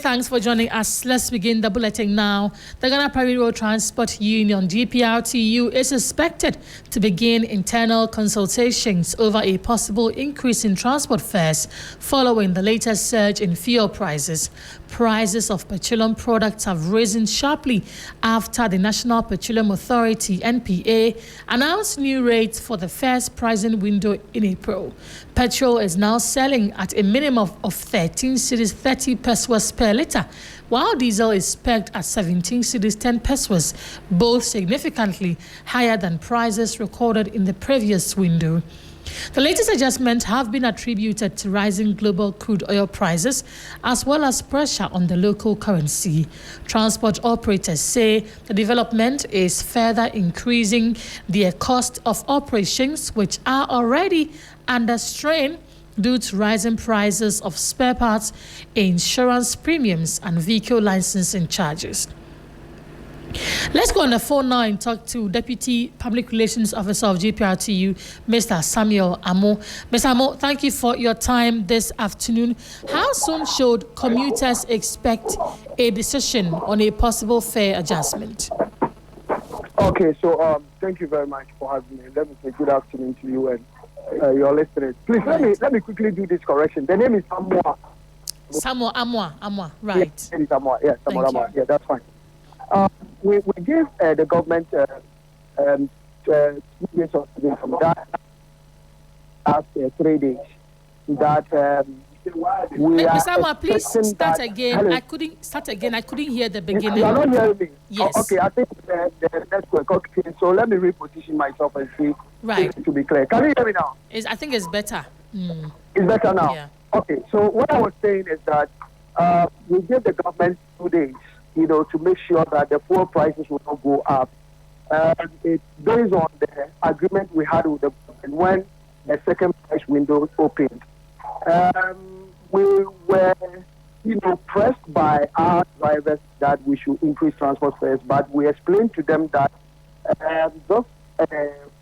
thanks for joining us. Let's begin the bulletin now. The Ghana Private Road Transport Union, GPRTU, is expected to begin internal consultations over a possible increase in transport fares following the latest surge in fuel prices. Prices of petroleum products have risen sharply after the National Petroleum Authority, NPA, announced new rates for the first pricing window in April. Petrol is now selling at a minimum of 13 cedis 30 pesos per litre, while diesel is pegged at 17 cedis 10 pesos, both significantly higher than prices recorded in the previous window. The latest adjustments have been attributed to rising global crude oil prices as well as pressure on the local currency. Transport operators say the development is further increasing their cost of operations, which are already under strain due to rising prices of spare parts, insurance premiums, and vehicle licensing charges. Let's go on the phone now and talk to Deputy Public Relations Officer of GPRTU, Mr. Samuel Amo. Mr. Amo, thank you for your time this afternoon. How soon should commuters expect a decision on a possible fare adjustment? Okay, so thank you very much for having me. Let me say good afternoon to you and your listeners. Please let me quickly do this correction. The name is Amwa. Amwa, right? Yes, it is Amwa. Yes, Amwa. Yeah, that's fine. We gave the government 2 days of from that after 3 days. That we are. Mr. Amwa, please start again. Hello? I couldn't hear the beginning. You are not hearing me. Yes. Oh, okay, I think the network. Okay, so let me reposition myself and see. Right. To be clear, can you hear me now? I think it's better. It's better now. Yeah. Okay, so what I was saying is that we gave the government 2 days, to make sure that the fuel prices will not go up. It's based on the agreement we had with the government when the second price window opened. We were, pressed by our drivers that we should increase transport fares, but we explained to them that those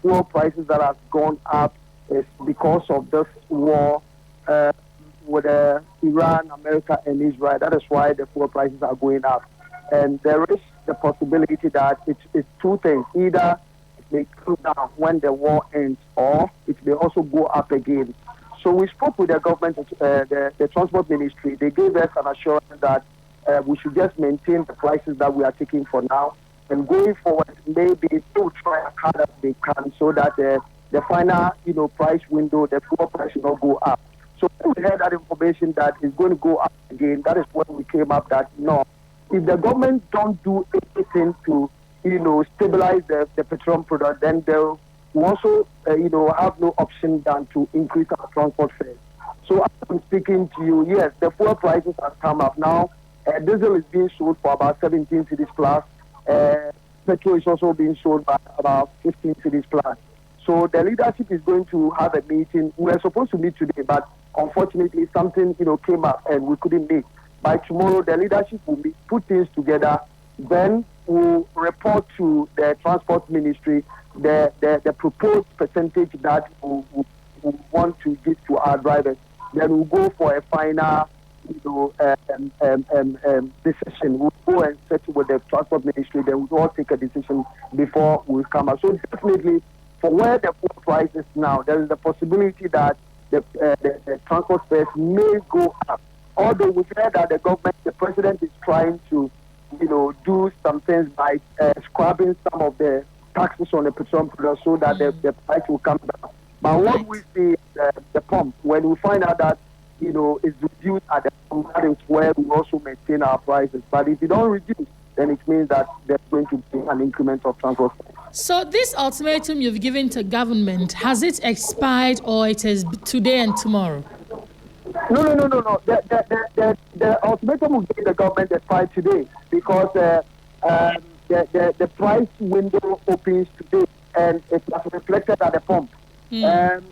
fuel prices that have gone up is because of this war with Iran, America, and Israel. That is why the fuel prices are going up. And there is the possibility that it's 2 things. Either it may cool down when the war ends, or it may also go up again. So we spoke with the government, the transport ministry. They gave us an assurance that we should just maintain the prices that we are taking for now. And going forward, maybe they will try as hard as they can so that the final, price window, the fuel price will not go up. So when we heard that information that it's going to go up again, that is when we came up that no. If the government don't do anything to, stabilize the petroleum product, then they will also, have no option than to increase our transport fares. So I'm speaking to you, yes, the fuel prices have come up now. Diesel is being sold for about 17 cedis plus. Petrol is also being sold by about 15 cedis plus. So the leadership is going to have a meeting. We were supposed to meet today, but unfortunately something, came up and we couldn't meet. By tomorrow, the leadership will put things together. Then we'll report to the transport ministry the proposed percentage that we want to give to our drivers. Then we'll go for a final, decision. We'll go and settle with the transport ministry. Then we'll all take a decision before we come out. So definitely, for where the fuel price is now, there is a possibility that the transport fares may go up. Although we heard that the president is trying to, do some things by scrubbing some of the taxes on the petroleum products so that the price will come down. But what we see the pump, when we find out that, it's reduced at the pump, that is where we also maintain our prices. But if you don't reduce, then it means that there's going to be an increment of transport. So this ultimatum you've given to government, has it expired or it is today and tomorrow? No. The ultimatum we gave the government expired today because the price window opens today and it was reflected at the pump. And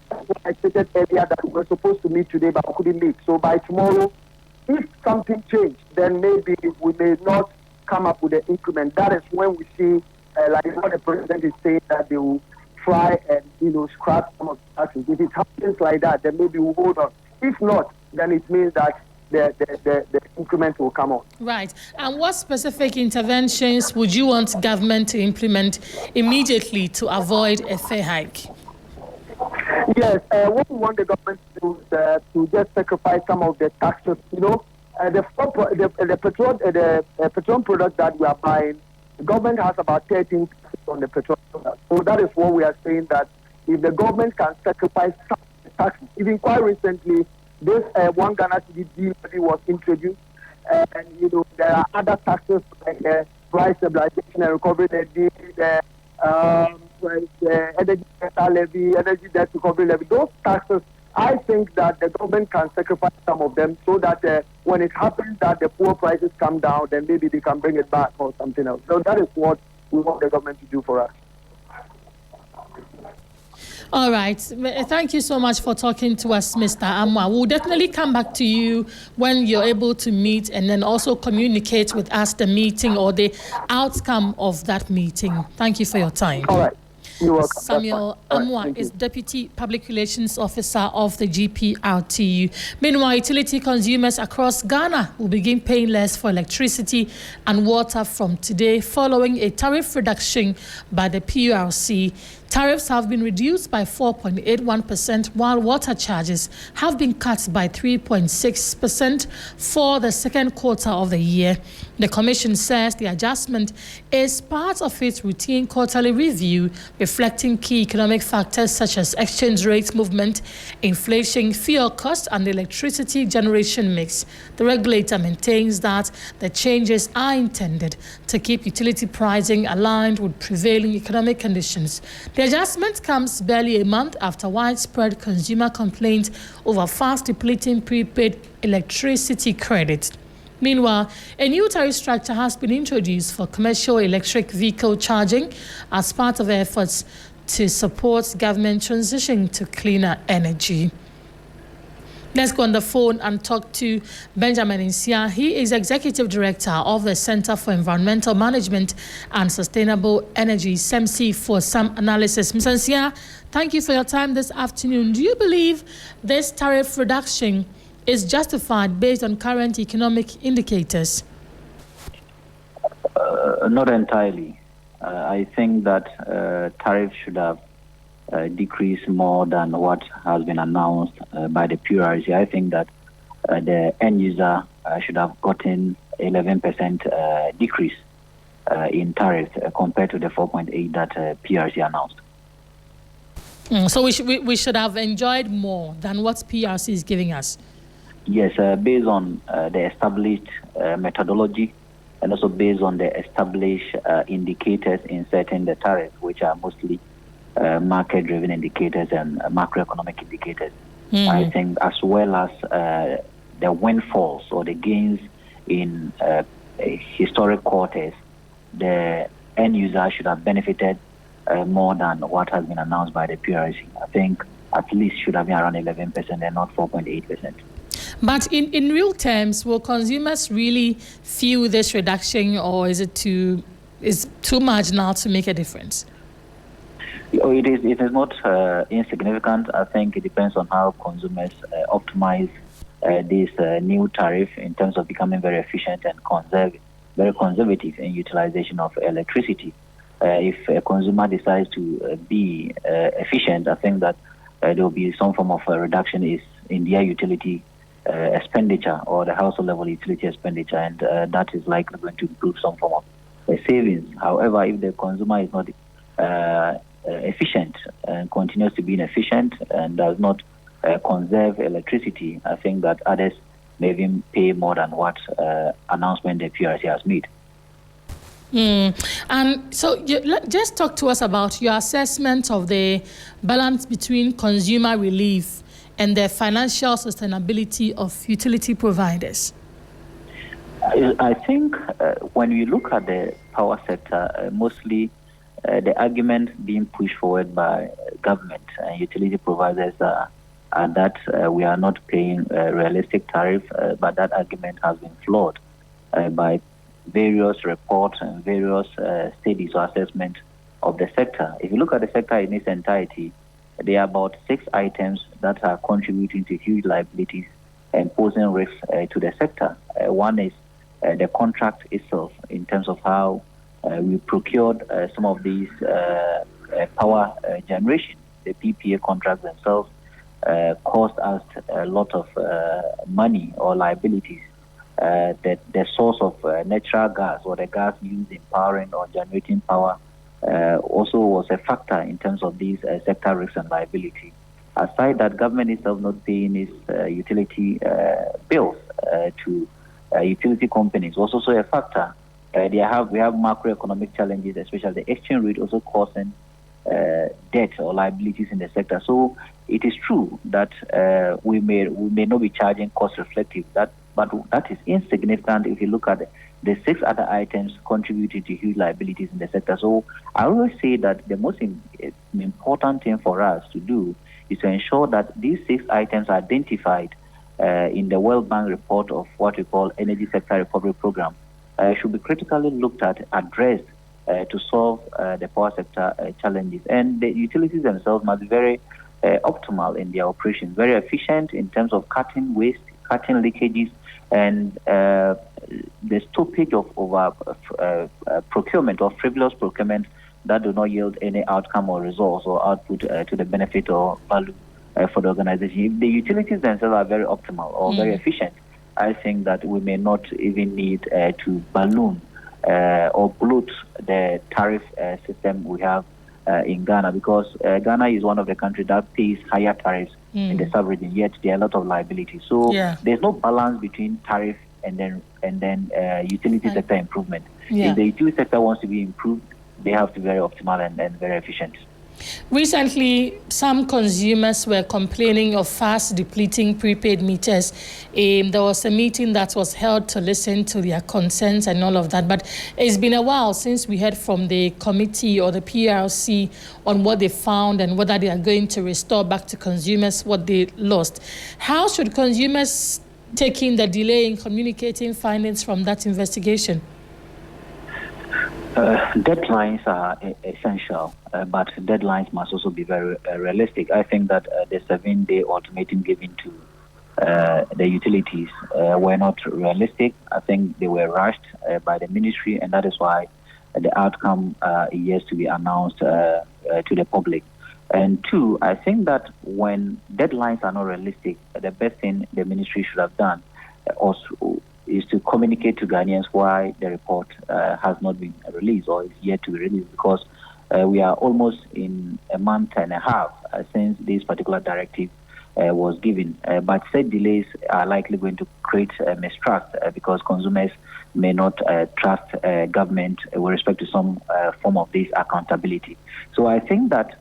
I stated earlier that we were supposed to meet today, but we couldn't meet. So by tomorrow, if something changed, then maybe we may not come up with an increment. That is when we see, like what the president is saying, that they will try and scrap some of the taxes. If it happens like that, then maybe we'll hold on. If not, then it means that the increment will come on. Right. And what specific interventions would you want government to implement immediately to avoid a fare hike? Yes, what we want the government to do is to just sacrifice some of the taxes. The petroleum product that we are buying, the government has about 13% on the petrol product. So that is what we are saying, that if the government can sacrifice some taxes, even quite recently, this one Ghana cedi levy was introduced, and there are other taxes like price stabilization and recovery levy, the energy sector levy, energy debt recovery levy. Those taxes, I think that the government can sacrifice some of them so that when it happens that the fuel prices come down, then maybe they can bring it back or something else. So that is what we want the government to do for us. All right. Thank you so much for talking to us, Mr. Amwa. We'll definitely come back to you when you're able to meet and then also communicate with us the meeting or the outcome of that meeting. Thank you for your time. All right. You're welcome. Samuel Amwa is Deputy Public Relations Officer of the GPRTU. Meanwhile, utility consumers across Ghana will begin paying less for electricity and water from today following a tariff reduction by the PURC. Tariffs have been reduced by 4.81%, while water charges have been cut by 3.6% for the second quarter of the year. The Commission says the adjustment is part of its routine quarterly review, reflecting key economic factors such as exchange rate movement, inflation, fuel cost, and the electricity generation mix. The regulator maintains that the changes are intended to keep utility pricing aligned with prevailing economic conditions. The adjustment comes barely a month after widespread consumer complaints over fast depleting prepaid electricity credit. Meanwhile, a new tariff structure has been introduced for commercial electric vehicle charging as part of efforts to support government transition to cleaner energy. Let's go on the phone and talk to Benjamin Insia. He is Executive Director of the Center for Environmental Management and Sustainable Energy, SEMSI, for some analysis. Mr. Insia, thank you for your time this afternoon. Do you believe this tariff reduction is justified based on current economic indicators? Not entirely. I think that tariff should have decrease more than what has been announced by the PURC. I think that the end user should have gotten 11% decrease in tariff compared to the 4.8 that PURC announced. So we should have enjoyed more than what PURC is giving us. Yes, based on the established methodology and also based on the established indicators in setting the tariff, which are mostly market-driven indicators and macroeconomic indicators. I think as well as the windfalls or the gains in historic quarters, the end user should have benefited more than what has been announced by the PURC. I think at least should have been around 11% and not 4.8%. But in real terms, will consumers really feel this reduction, or is it too marginal to make a difference? It is not insignificant. I think it depends on how consumers optimize this new tariff in terms of becoming very efficient and very conservative in utilization of electricity. If a consumer decides to be efficient, I think that there will be some form of a reduction in their utility expenditure or the household level utility expenditure, and that is likely going to improve some form of savings. However, if the consumer is not efficient and continues to be inefficient and does not conserve electricity, I think that others may even pay more than what announcement the PURC has made. And so just talk to us about your assessment of the balance between consumer relief and the financial sustainability of utility providers. I think when we look at the power sector, mostly the argument being pushed forward by government and utility providers are that we are not paying realistic tariff, but that argument has been flawed by various reports and various studies or assessments of the sector. If you look at the sector in its entirety, there are about 6 items that are contributing to huge liabilities posing risks to the sector. One is the contract itself, in terms of how we procured some of these power generation. The PPA contracts themselves cost us a lot of money or liabilities. The source of natural gas, or the gas used in powering or generating power, also was a factor in terms of these sector risks and liability. Aside that, government itself not paying its utility bills to utility companies was also a factor. We have macroeconomic challenges, especially the exchange rate also causing debt or liabilities in the sector. So it is true that we may not be charging cost reflective, but that is insignificant if you look at the 6 other items contributing to huge liabilities in the sector. So I always say that the most important thing for us to do is to ensure that these 6 items are identified in the World Bank report of what we call Energy Sector Recovery Program should be critically looked at, addressed to solve the power sector challenges. And the utilities themselves must be very optimal in their operations, very efficient in terms of cutting waste, cutting leakages, and the stoppage of procurement or frivolous procurement that do not yield any outcome or results or output to the benefit or value for the organization. If the utilities themselves are very optimal or very efficient, I think that we may not even need to balloon or bloat the tariff system we have in Ghana, because Ghana is one of the countries that pays higher tariffs in the sub-region, yet there are a lot of liabilities. So there's no balance between tariff and then utility sector improvement. If the utility sector wants to be improved, they have to be very optimal and very efficient. Recently, some consumers were complaining of fast depleting prepaid meters. There was a meeting that was held to listen to their concerns and all of that. But it's been a while since we heard from the committee or the PRC on what they found and whether they are going to restore back to consumers what they lost. How should consumers take in the delay in communicating findings from that investigation? Deadlines are essential, but deadlines must also be very realistic. I think that the 7-day ultimatum given to the utilities were not realistic. I think they were rushed by the ministry, and that is why the outcome is yet to be announced to the public. And 2, I think that when deadlines are not realistic, the best thing the ministry should have done also is to communicate to Ghanaians why the report has not been released or is yet to be released, because we are almost in a month and a half since this particular directive was given. But said delays are likely going to create mistrust because consumers may not trust government with respect to some form of this accountability. So I think that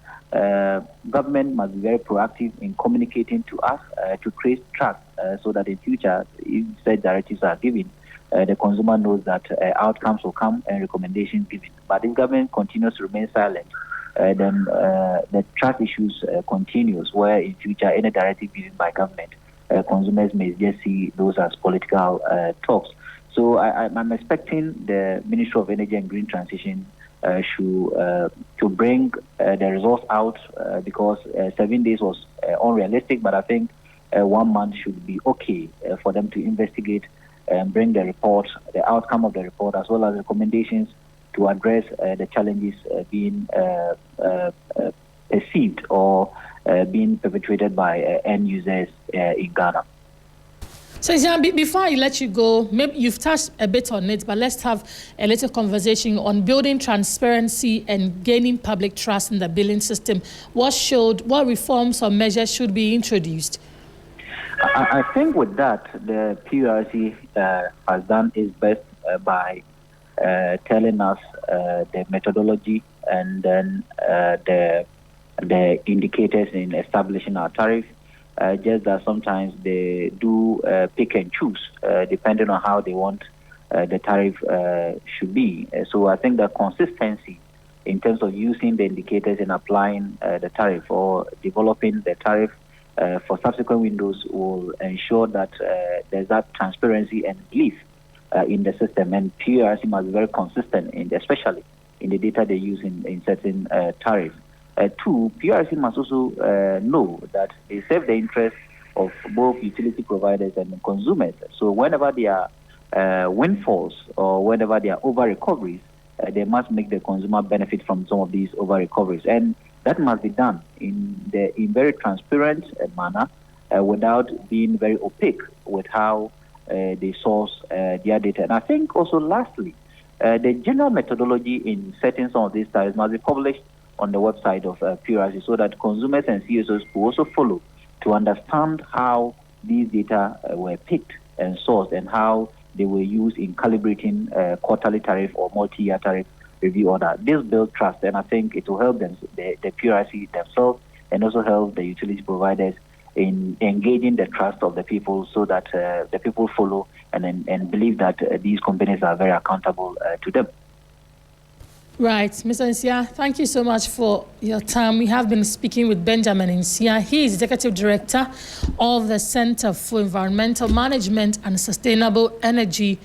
government must be very proactive in communicating to us to create trust so that in future, if said directives are given, the consumer knows that outcomes will come and recommendations given. But if government continues to remain silent, then the trust issues continues, where in future any directive given by government, consumers may just see those as political talks. So I'm expecting the Ministry of Energy and Green Transition to bring the results out because 7 days was unrealistic, but I think 1 month should be okay for them to investigate and bring the report, the outcome of the report, as well as recommendations to address the challenges being perceived or being perpetuated by end users in Ghana. So, before I let you go, maybe you've touched a bit on it, but let's have a little conversation on building transparency and gaining public trust in the billing system. What reforms or measures should be introduced? I think with that, the PRC has done its best by telling us the methodology and then the indicators in establishing our tariff. Just that sometimes they do pick and choose depending on how they want the tariff should be. So I think the consistency in terms of using the indicators and applying the tariff or developing the tariff for subsequent windows will ensure that there's that transparency and belief in the system. And PRC must be very consistent, especially in the data they use in setting tariffs. 2, PRC must also know that they serve the interests of both utility providers and consumers. So whenever there are windfalls or whenever there are over-recoveries, they must make the consumer benefit from some of these over-recoveries. And that must be done in very transparent manner without being very opaque with how they source their data. And I think also lastly, the general methodology in setting some of these tariffs must be published on the website of PRC so that consumers and CSOs will also follow to understand how these data were picked and sourced and how they were used in calibrating quarterly tariff or multi-year tariff review order. This builds trust, and I think it will help them, the PRC themselves, and also help the utility providers in engaging the trust of the people so that the people follow and believe that these companies are very accountable to them. Right, Mr. Nsia, thank you so much for your time. We have been speaking with Benjamin Nsia. He is Executive Director of the Center for Environmental Management and Sustainable Energy.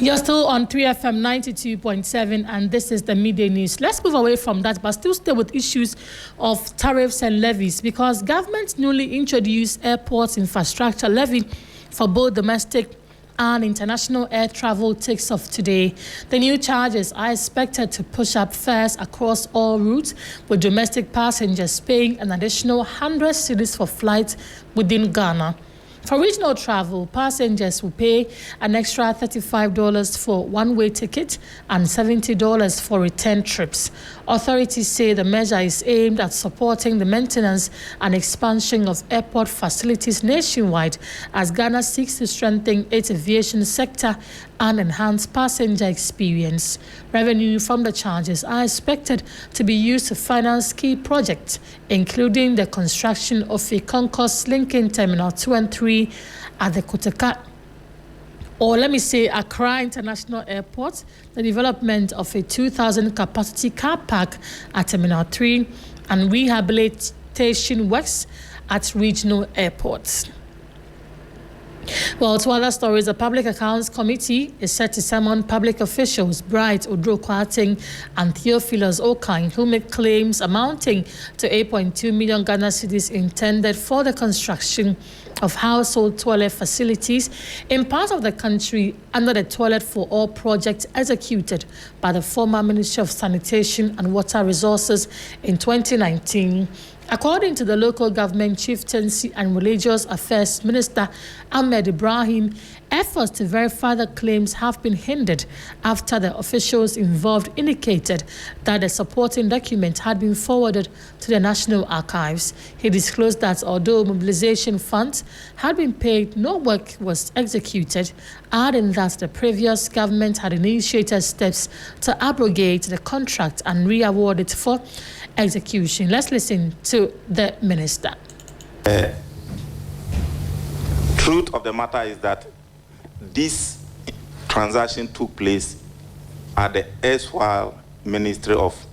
You're still on 3FM 92.7, and this is the Midday News. Let's move away from that, but still stay with issues of tariffs and levies, because government newly introduced airport infrastructure levy for both domestic and international air travel takes off today. The new charges are expected to push up fares across all routes, with domestic passengers paying an additional 100 cedis for flights within Ghana. For regional travel, passengers will pay an extra $35 for one-way ticket and $70 for return trips. Authorities say the measure is aimed at supporting the maintenance and expansion of airport facilities nationwide as Ghana seeks to strengthen its aviation sector and enhance passenger experience. Revenue from the charges are expected to be used to finance key projects, including the construction of a concourse linking Terminal 2 and 3 at the Kotaka, or let me say Accra International Airport, the development of a 2,000 capacity car park at Terminal 3, and rehabilitation works at regional airports. Well, to other stories, the Public Accounts Committee is set to summon public officials Bright Odro Kwarteng and Theophilus Okang, who make claims amounting to 8.2 million Ghana cedis intended for the construction of household toilet facilities in part of the country under the Toilet for All project executed by the former Ministry of Sanitation and Water Resources in 2019. According to the local government chieftaincy and religious affairs minister Ahmed Ibrahim, efforts to verify the claims have been hindered after the officials involved indicated that the supporting document had been forwarded to the National Archives. He disclosed that although mobilization funds had been paid, no work was executed, adding that the previous government had initiated steps to abrogate the contract and re-award it for execution. Let's listen to the minister. Truth of the matter is that this transaction took place at the erstwhile Ministry of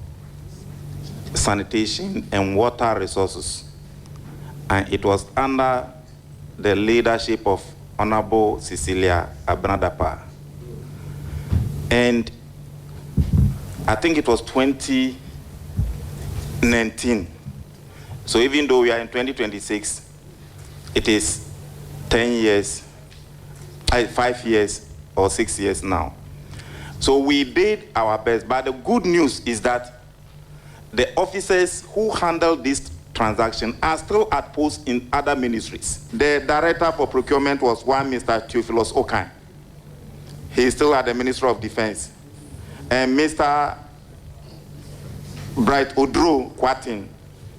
Sanitation and Water Resources, and it was under the leadership of Honorable Cecilia Abnadapa. And I think it was 2019. So even though we are in 2026, it is 10 years, 5 years or 6 years now. So we did our best, but the good news is that the officers who handled this transaction are still at post in other ministries. The director for procurement was one Mr. Theophilus Okang. He is still at the Ministry of Defense. And Mr. Bright Odro Kwarteng,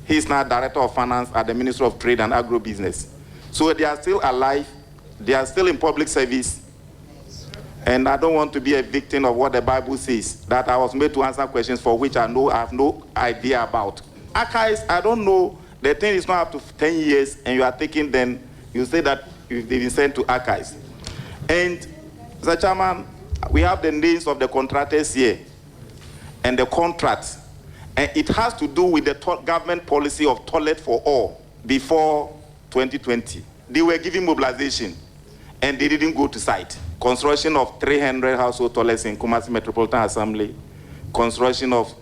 he is now Director of Finance at the Ministry of Trade and Agribusiness. So they are still alive, they are still in public service, and I don't want to be a victim of what the Bible says, that I was made to answer questions for which I have no idea about. Archives, I don't know, the thing is not up to 10 years, and you are taking them, you say that they've been sent to archives. And, Mr. Chairman, we have the names of the contractors here, and the contracts, and it has to do with the government policy of toilet for all before 2020. They were giving mobilization, and they didn't go to site. Construction of 300 household toilets in Kumasi Metropolitan Assembly, construction of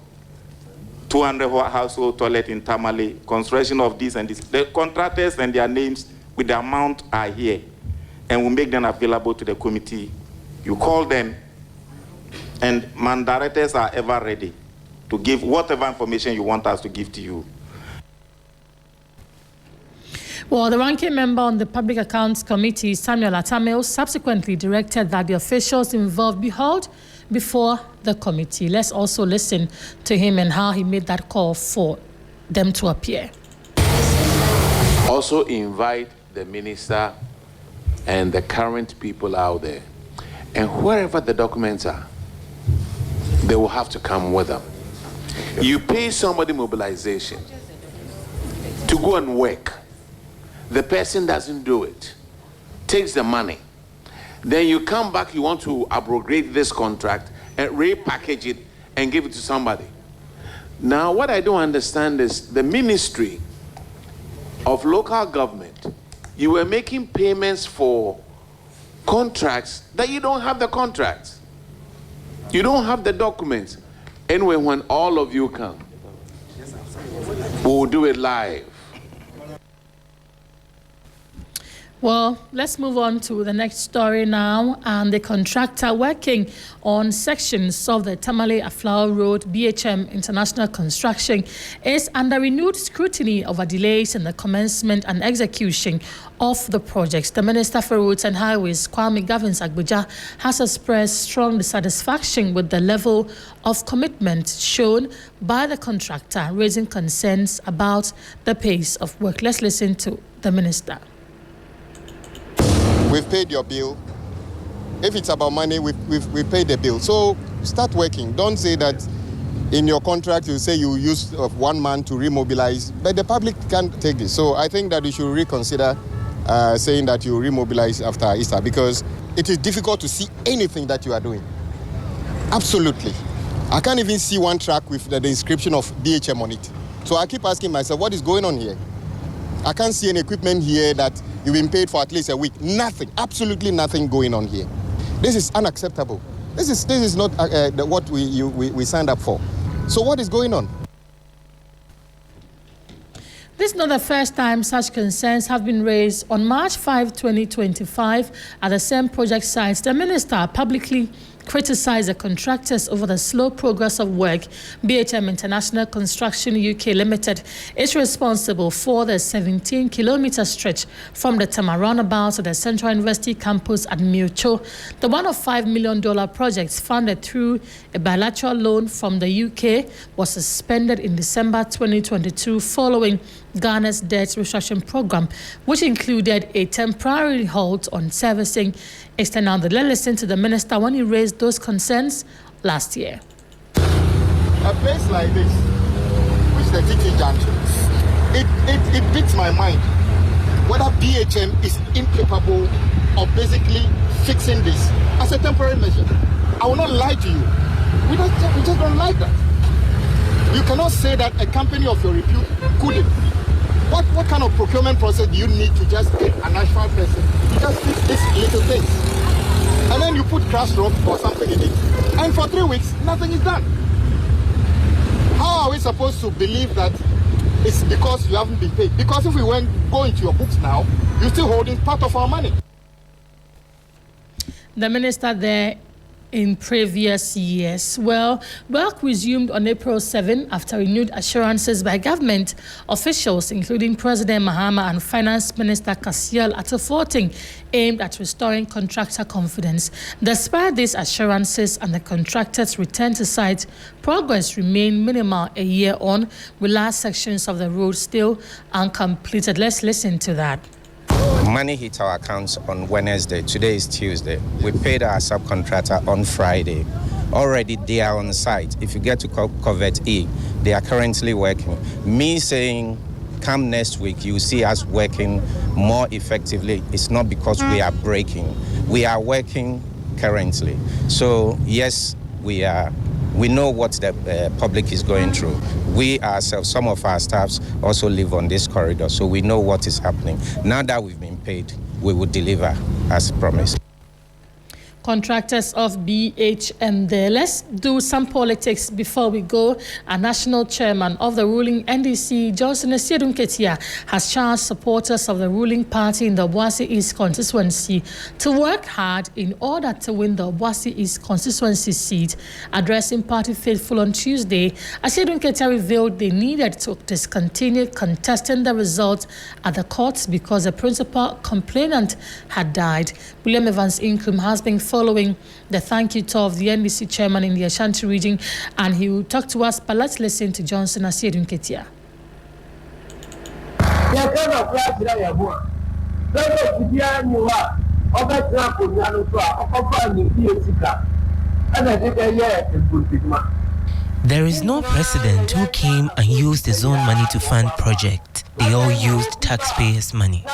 200 household toilet in Tamale, construction of this and this. The contractors and their names with the amount are here, and we make them available to the committee. You call them, and man directors are ever ready to give whatever information you want us to give to you. Well, the ranking member on the Public Accounts Committee, Samuel Atamil, subsequently directed that the officials involved be held before the committee. Let's also listen to him and how he made that call for them to appear. Also invite the minister and the current people out there. And wherever the documents are, they will have to come with them. You pay somebody mobilization to go and work. The person doesn't do it, takes the money. Then you come back, you want to abrogate this contract and repackage it and give it to somebody. Now, what I don't understand is the Ministry of Local Government, you were making payments for contracts that you don't have the contracts. You don't have the documents. Anyway, when all of you come, we'll do it live. Well, let's move on to the next story now. And the contractor working on sections of the Tamale-Aflao Road BHM International Construction is under renewed scrutiny over delays in the commencement and execution of the projects. The Minister for Roads and Highways, Kwame Gavins Agbuja, has expressed strong dissatisfaction with the level of commitment shown by the contractor, raising concerns about the pace of work. Let's listen to the Minister. We've paid your bill. If it's about money, we've paid the bill. So start working. Don't say that in your contract you say you use 1 month to remobilize, but the public can't take this. So I think that you should reconsider saying that you remobilize after Easter, because it is difficult to see anything that you are doing. Absolutely. I can't even see one track with the inscription of BHM on it. So I keep asking myself, what is going on here? I can't see any equipment here that you've been paid for at least a week. Nothing, absolutely nothing going on here. This is unacceptable. This is not what we signed up for. So what is going on? This is not the first time such concerns have been raised. On March 5, 2025, at the same project site, the minister publicly criticized the contractors over the slow progress of work. BHM International Construction UK Limited is responsible for the 17-kilometer stretch from the Tama roundabout to the Central University campus at Miocho. The one of $5 million project funded through a bilateral loan from the UK was suspended in December 2022 following Ghana's debt restructuring program, which included a temporary halt on servicing external. Let's listen to the minister when he raised those concerns last year. A place like this, which the TT Junction, it beats my mind whether BHM is incapable of basically fixing this as a temporary measure. I will not lie to you. We just don't like that. You cannot say that a company of your repute couldn't. What kind of procurement process do you need to just get an actual person to just fix this little thing? And then you put crash rock or something in it. And for 3 weeks, nothing is done. How are we supposed to believe that it's because you haven't been paid? Because if we go into your books now, you're still holding part of our money. The minister there in previous years. Well, work resumed on April 7 after renewed assurances by government officials, including President Mahama and Finance Minister Kasiel Atuforting, aimed at restoring contractor confidence. Despite these assurances and the contractors' return to site, progress remained minimal a year on, with last sections of the road still uncompleted. Let's listen to that. Money hit our accounts on Wednesday. Today is Tuesday. We paid our subcontractor on Friday. Already they are on site. If you get to Covert E, they are currently working. Me saying come next week, you see us working more effectively. It's not because we are breaking. We are working currently. So yes, we know what the public is going through. We ourselves, some of our staffs also live on this corridor, so we know what is happening. Now that we've been paid, we will deliver as promised. contractors of BHM there. Let's do some politics before we go. A national chairman of the ruling NDC, Johnson Adu Nketia, has charged supporters of the ruling party in the Obuasi East constituency to work hard in order to win the Obuasi East constituency seat. Addressing party faithful on Tuesday, Adu Nketia revealed they needed to discontinue contesting the results at the courts because the principal complainant had died. William Evans Inkum has been following the thank you tour of the NDC chairman in the Ashanti region, and he will talk to us, but let's listen to Johnson Adu Nketia. There is no president who came and used his own money to fund projects. They all used taxpayers' money.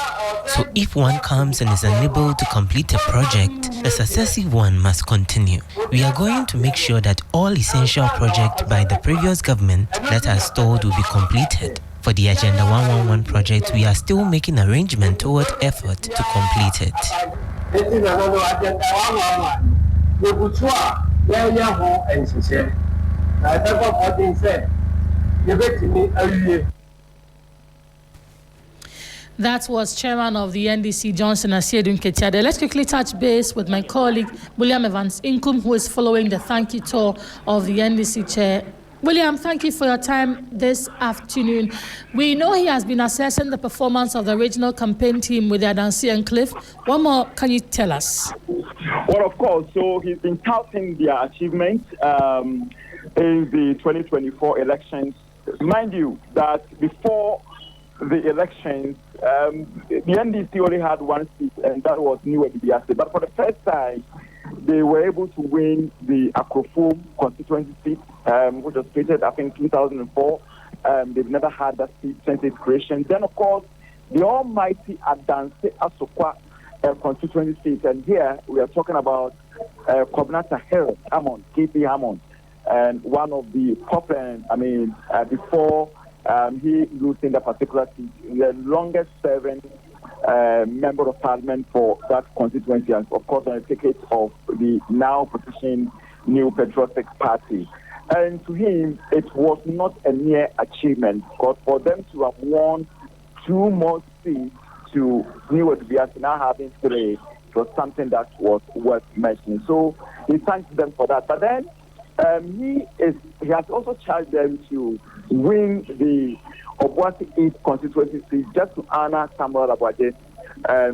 So if one comes and is unable to complete a project, the successive one must continue. We are going to make sure that all essential projects by the previous government that are stalled will be completed. For the Agenda 111 project, we are still making arrangement toward effort to complete it. That was chairman of the NDC, Johnson Adu Nketia. Let's quickly touch base with my colleague, William Evans Inkum, who is following the thank you tour of the NDC chair. William, thank you for your time this afternoon. We know he has been assessing the performance of the regional campaign team with Adansi and Cliff. What more can you tell us? Well, of course. So he's been touting their achievements in the 2024 elections. Mind you that before the elections, the NDC only had one seat, and that was New Edibiase. But for the first time, they were able to win the Akrofo constituency seat, which was created, I think, 2004. They've never had that seat since its creation. Then, of course, the almighty Adanse Asokwa constituency seat. And here we are talking about Kobnata Harold Hammond, KP Hammond, and one of the popular, before he losing that particular seat, the longest serving member of parliament for that constituency, and of course on the ticket of the now petitioning New Patriotic Party. And to him, it was not a mere achievement, because for them to have won 2 more seats to New Edibiase, now having 3, it was something that was worth mentioning. So he thanks them for that. But then he has also charged them to win the Obuasi East constituency seat just to honor Samuel Abuaje,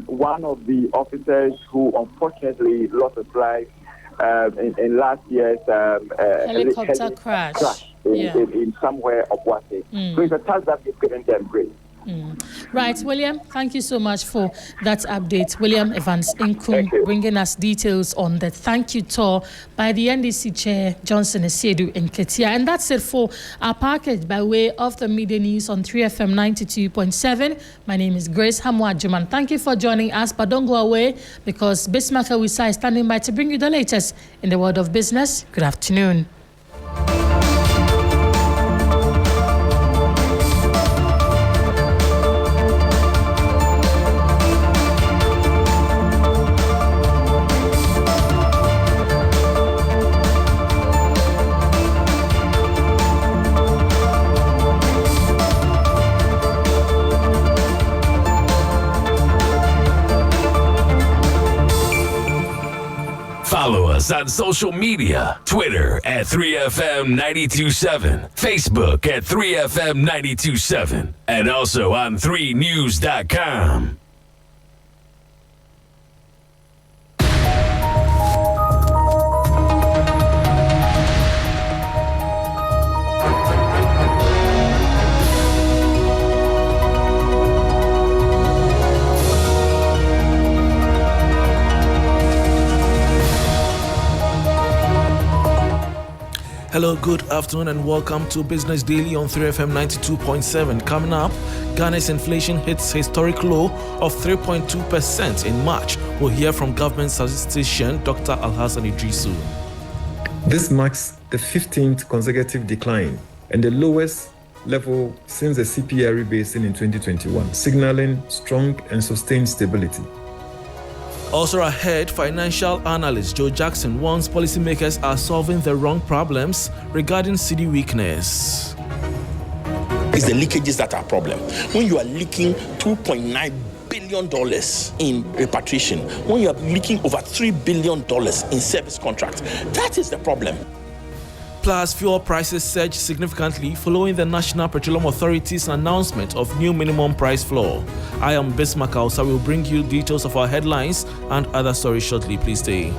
one of the officers who unfortunately lost his life in last year's helicopter crash in somewhere Obuasi. So it's a task that is given them great. Right, William, thank you so much for that update. William Evans Inkum bringing us details on the thank you tour by the NDC chair, Johnson Adu Nketia. And that's it for our package by way of the Midday News on 3FM 92.7. My name is Grace Hamwa-Juman. Thank you for joining us, but don't go away, because Bismarck Awisa is standing by to bring you the latest in the world of business. Good afternoon. Follow us on social media, Twitter at 3FM927, Facebook at 3FM927, and also on 3news.com. Hello, good afternoon, and welcome to Business Daily on 3FM 92.7. Coming up, Ghana's inflation hits historic low of 3.2% in March. We'll hear from government statistician Dr. Alhassan Idrisu. This marks the 15th consecutive decline and the lowest level since the CPI rebasing in 2021, signaling strong and sustained stability. Also ahead, financial analyst Joe Jackson warns policymakers are solving the wrong problems regarding cedi weakness. It's the leakages that are a problem. When you are leaking $2.9 billion in repatriation, when you are leaking over $3 billion in service contracts, that is the problem. Plus, fuel prices surged significantly following the National Petroleum Authority's announcement of new minimum price floor. I am Bismarck Alsa. I will bring you details of our headlines and other stories shortly. Please stay.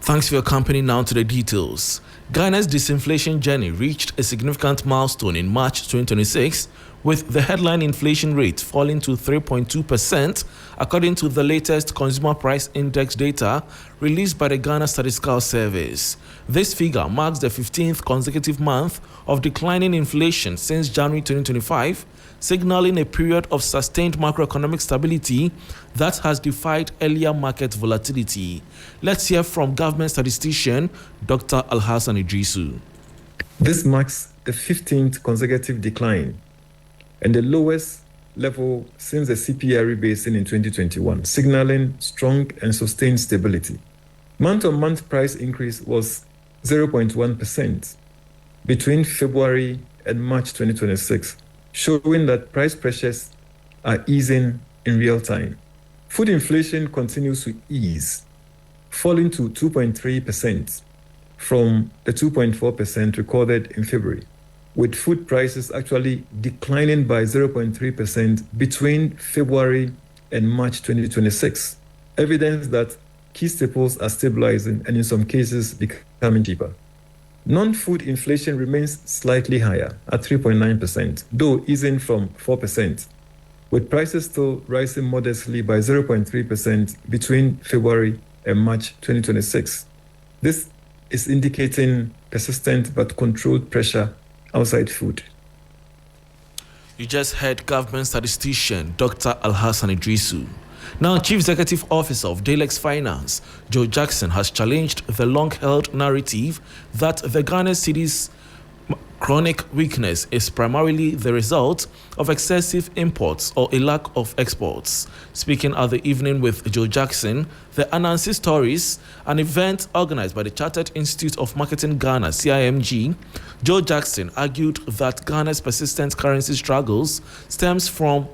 Thanks for your company. Now to the details. Ghana's disinflation journey reached a significant milestone in March 2026, with the headline inflation rate falling to 3.2%, according to the latest Consumer Price Index data released by the Ghana Statistical Service. This figure marks the 15th consecutive month of declining inflation since January 2025, signaling a period of sustained macroeconomic stability that has defied earlier market volatility. Let's hear from government statistician Dr. Alhassan Idrisu. This marks the 15th consecutive decline and the lowest level since the CPI rebasing in 2021, signaling strong and sustained stability. Month-on-month price increase was 0.1% between February and March 2026, showing that price pressures are easing in real time. Food inflation continues to ease, falling to 2.3% from the 2.4% recorded in February, with food prices actually declining by 0.3% between February and March 2026, evidence that key staples are stabilizing and in some cases becoming cheaper. Non-food inflation remains slightly higher at 3.9%, though easing from 4%, with prices still rising modestly by 0.3% between February and March 2026. This is indicating persistent but controlled pressure outside food. You just heard government statistician Dr. Alhassan Idrisu. Now, Chief Executive Officer of Dalex Finance, Joe Jackson, has challenged the long-held narrative that the Ghana cedi's chronic weakness is primarily the result of excessive imports or a lack of exports. Speaking at the Evening with Joe Jackson, the Anansi Stories, an event organized by the Chartered Institute of Marketing Ghana, CIMG, Joe Jackson argued that Ghana's persistent currency struggles stems from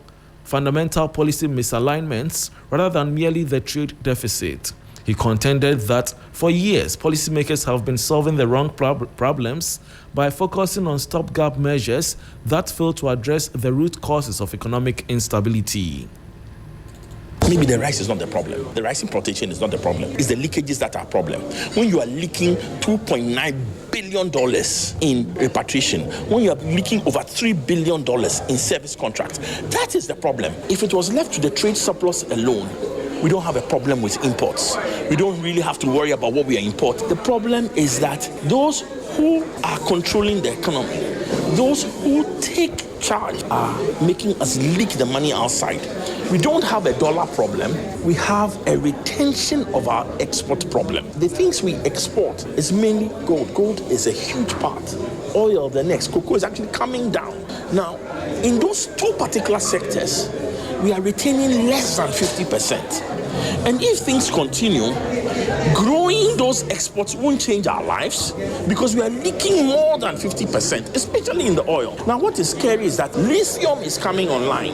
fundamental policy misalignments rather than merely the trade deficit. He contended that for years, policymakers have been solving the wrong problems by focusing on stopgap measures that fail to address the root causes of economic instability. Maybe the rice is not the problem. The rice importation is not the problem. It's the leakages that are a problem. When you are leaking $2.9 billion in repatriation, when you are leaking over $3 billion in service contracts, that is the problem. If it was left to the trade surplus alone, we don't have a problem with imports. We don't really have to worry about what we import. The problem is that those who are controlling the economy, those who take charge are making us leak the money outside. We don't have a dollar problem. We have a retention of our export problem. The things we export is mainly gold. Gold is a huge part. Oil, the next. Cocoa is actually coming down. Now, in those two particular sectors, we are retaining less than 50%. And if things continue, growing those exports won't change our lives because we are leaking more than 50%, especially in the oil. Now, what is scary is that lithium is coming online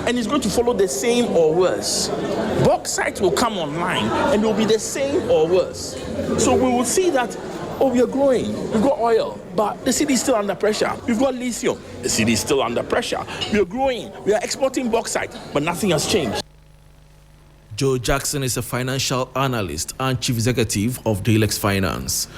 and it's going to follow the same or worse. Bauxite will come online and it will be the same or worse. So we will see that, oh, we are growing, we've got oil, but the city is still under pressure. We've got lithium, the city is still under pressure. We are growing, we are exporting bauxite, but nothing has changed. Joe Jackson is a financial analyst and chief executive of Dalex Finance.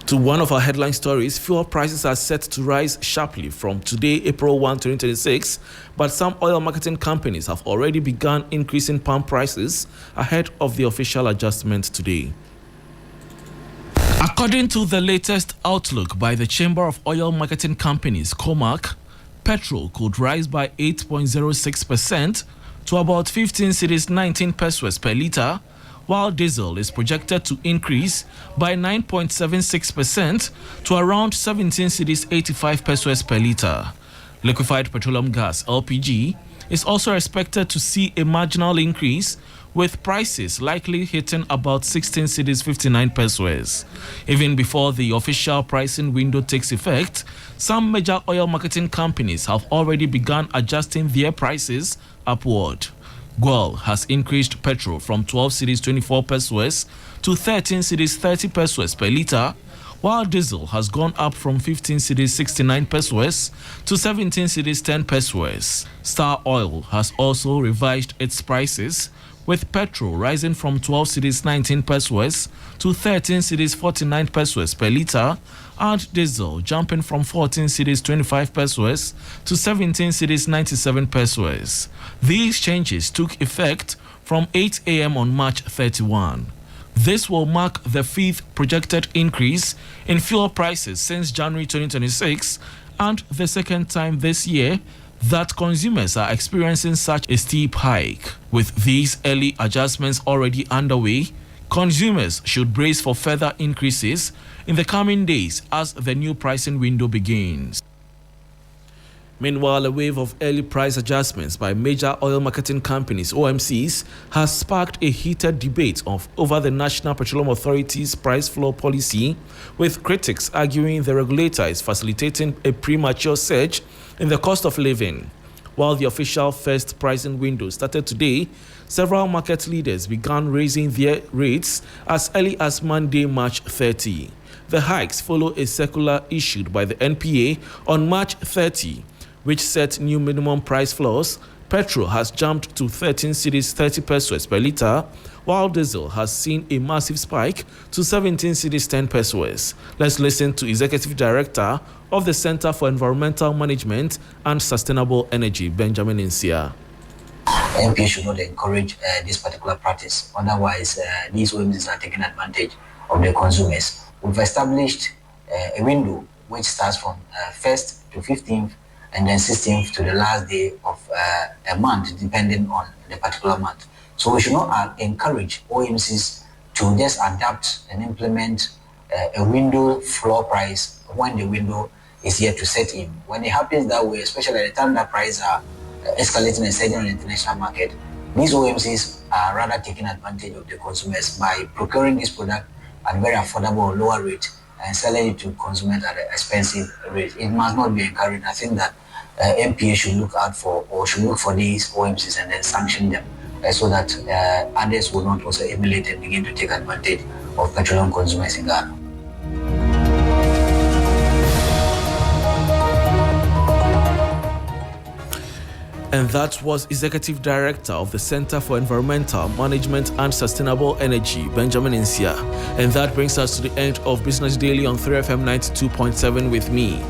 To one of our headline stories, fuel prices are set to rise sharply from today, April 1, 2026, but some oil marketing companies have already begun increasing pump prices ahead of the official adjustment today. According to the latest outlook by the Chamber of Oil Marketing Companies, COMAC, petrol could rise by 8.06% to about 15 cedis 19 pesos per litre, while diesel is projected to increase by 9.76% to around 17 cedis 85 pesos per litre. Liquefied petroleum gas (LPG) is also expected to see a marginal increase, with prices likely hitting about 16 cedis 59 pesos. Even before the official pricing window takes effect, some major oil marketing companies have already begun adjusting their prices upward. Guel has increased petrol from 12 cedis 24 pesos to 13 cedis 30 pesos per litre, while diesel has gone up from 15 cedis 69 pesos to 17 cedis 10 pesos. Star Oil has also revised its prices, with petrol rising from 12 cedis 19 pesos to 13 cedis 49 pesos per litre, and diesel jumping from 14 cedis 25 pesos to 17 cedis 97 pesos. These changes took effect from 8 a.m. on March 31. This will mark the fifth projected increase in fuel prices since January 2026, and the second time this year that consumers are experiencing such a steep hike. With these early adjustments already underway, consumers should brace for further increases in the coming days as the new pricing window begins. Meanwhile, a wave of early price adjustments by major oil marketing companies (OMCs) has sparked a heated debate over the National Petroleum Authority's price floor policy, with critics arguing the regulator is facilitating a premature surge in the cost of living. While the official first pricing window started today, several market leaders began raising their rates as early as Monday, March 30. The hikes follow a circular issued by the NPA on March 30, which set new minimum price floors. Petrol has jumped to 13 cedis 30 pesos per litre, while diesel has seen a massive spike to 17 cedis 10 pesos. Let's listen to Executive Director of the Center for Environmental Management and Sustainable Energy, Benjamin Insia. NPA should not encourage this particular practice. Otherwise, these OMCs are taking advantage of the consumers. We've established a window which starts from 1st to 15th and then 16th to the last day of a month, depending on the particular month. So we should not encourage OMCs to just adapt and implement a window floor price when the window is yet to set in. When it happens that way, especially at the time that prices are escalating and surging on the international market, these OMCs are rather taking advantage of the consumers by procuring this product at very affordable or lower rate and selling it to consumers at an expensive rate. It must not be encouraged. I think that NPA should look for these OMCs and then sanction them so that others will not also emulate and begin to take advantage of petroleum consumers in Ghana. And that was Executive Director of the Center for Environmental Management and Sustainable Energy, Benjamin Insia. And that brings us to the end of Business Daily on 3FM 92.7 with me,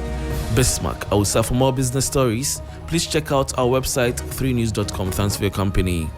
Bismarck Awusa. For more business stories, please check out our website 3news.com. Thanks for your company.